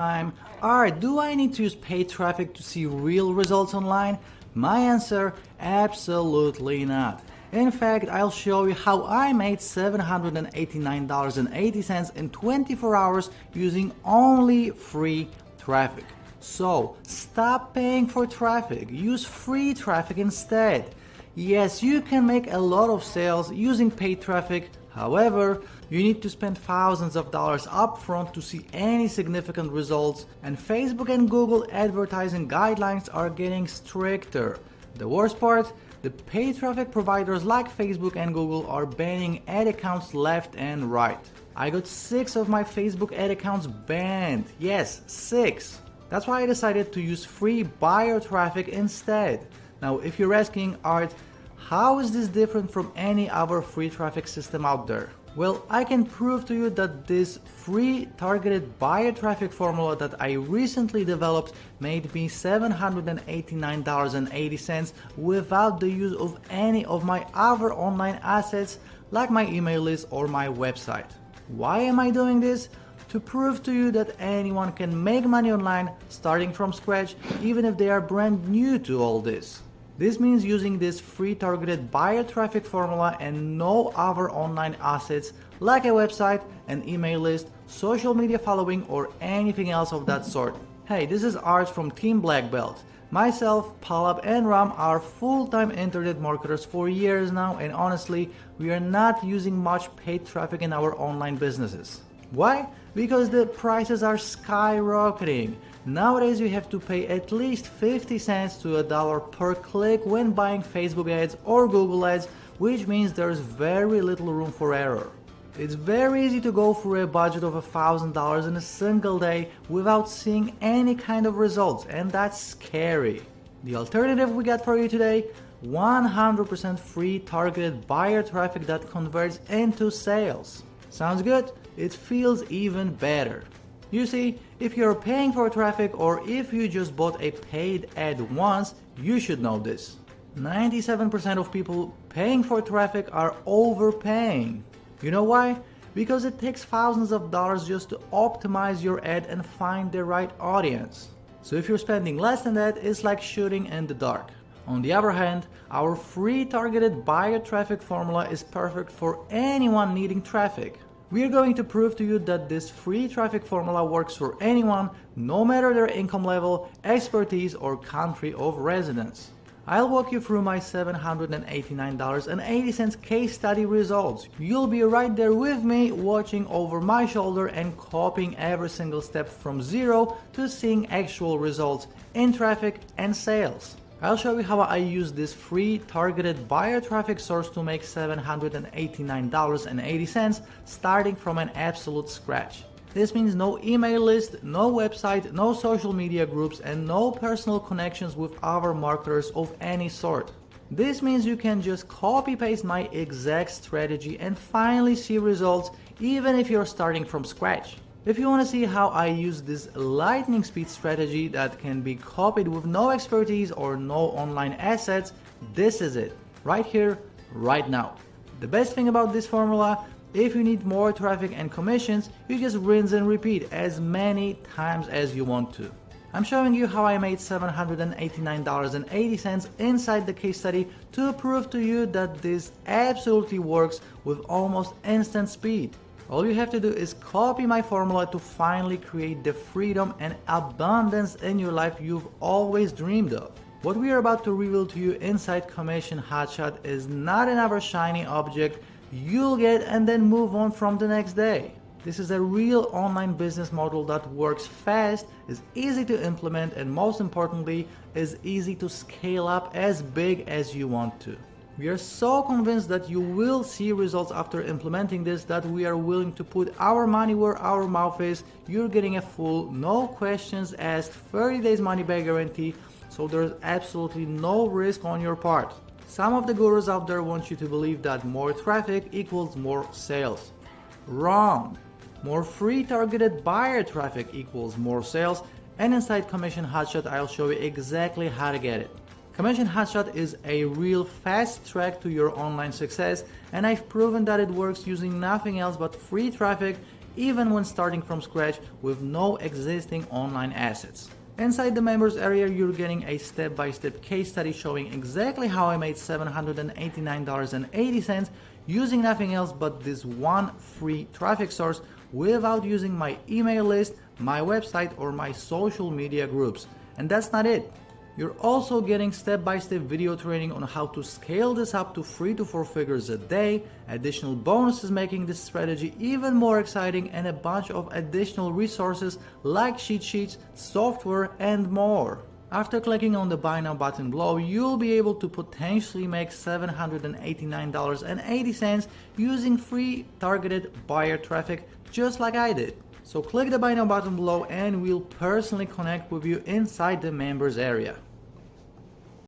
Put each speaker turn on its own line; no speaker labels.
Alright, do I need to use paid traffic to see real results online? My answer, absolutely not. In fact, I'll show you how I made $789.80 in 24 hours using only free traffic. So, stop paying for traffic, use free traffic instead. Yes, you can make a lot of sales using paid traffic. However, you need to spend thousands of dollars upfront to see any significant results, and Facebook and Google advertising guidelines are getting stricter. The worst part, the paid traffic providers like Facebook and Google are banning ad accounts left and right. I got 6 of my Facebook ad accounts banned. Yes, 6. That's why I decided to use free buyer traffic instead. Now, if you're asking, Art, how is this different from any other free traffic system out there? Well, I can prove to you that this free targeted buyer traffic formula that I recently developed made me $789.80 without the use of any of my other online assets like my email list or my website. Why am I doing this? To prove to you that anyone can make money online starting from scratch, even if they are brand new to all this. This means using this free targeted buyer traffic formula and no other online assets like a website, an email list, social media following, or anything else of that sort. Hey, this is Art from Team Black Belt. Myself, Palab, and Ram are full-time internet marketers for years now, and honestly, we are not using much paid traffic in our online businesses. Why? Because the prices are skyrocketing. Nowadays you have to pay at least 50 cents to $1 per click when buying Facebook ads or Google ads, which means there's very little room for error. It's very easy to go through a budget of $1,000 in a single day without seeing any kind of results, and that's scary. The alternative we got for you today, 100% free targeted buyer traffic that converts into sales. Sounds good? It feels even better. You see, if you're paying for traffic or if you just bought a paid ad once, you should know this. 97% of people paying for traffic are overpaying. You know why? Because it takes thousands of dollars just to optimize your ad and find the right audience. So if you're spending less than that, it's like shooting in the dark. On the other hand, our free targeted buyer traffic formula is perfect for anyone needing traffic. We are going to prove to you that this free traffic formula works for anyone, no matter their income level, expertise, or country of residence. I'll walk you through my $789.80 case study results. You'll be right there with me, watching over my shoulder and copying every single step from zero to seeing actual results in traffic and sales. I'll show you how I use this free targeted buyer traffic source to make $789.80 starting from an absolute scratch. This means no email list, no website, no social media groups, and no personal connections with other marketers of any sort. This means you can just copy paste my exact strategy and finally see results even if you're starting from scratch. If you want to see how I use this lightning speed strategy that can be copied with no expertise or no online assets, this is it, right here, right now. The best thing about this formula, if you need more traffic and commissions, you just rinse and repeat as many times as you want to. I'm showing you how I made $789.80 inside the case study to prove to you that this absolutely works with almost instant speed. All you have to do is copy my formula to finally create the freedom and abundance in your life you've always dreamed of. What we are about to reveal to you inside Commission HOTSHOT is not another shiny object you'll get and then move on from the next day. This is a real online business model that works fast, is easy to implement, and most importantly, is easy to scale up as big as you want to. We are so convinced that you will see results after implementing this that we are willing to put our money where our mouth is. You're getting a full, no questions asked, 30 days money back guarantee, so there's absolutely no risk on your part. Some of the gurus out there want you to believe that more traffic equals more sales. Wrong. More free targeted buyer traffic equals more sales, and inside Commission HOTSHOT I'll show you exactly how to get it. Commission HOTSHOT is a real fast track to your online success, and I've proven that it works using nothing else but free traffic, even when starting from scratch with no existing online assets. Inside the members area, you're getting a step-by-step case study showing exactly how I made $789.80 using nothing else but this one free traffic source without using my email list, my website, or my social media groups. And that's not it. You're also getting step-by-step video training on how to scale this up to 3 to 4 figures a day, additional bonuses making this strategy even more exciting, and a bunch of additional resources like cheat sheets, software, and more. After clicking on the Buy Now button below, you'll be able to potentially make $789.80 using free targeted buyer traffic just like I did. So click the Buy Now button below and we'll personally connect with you inside the members area.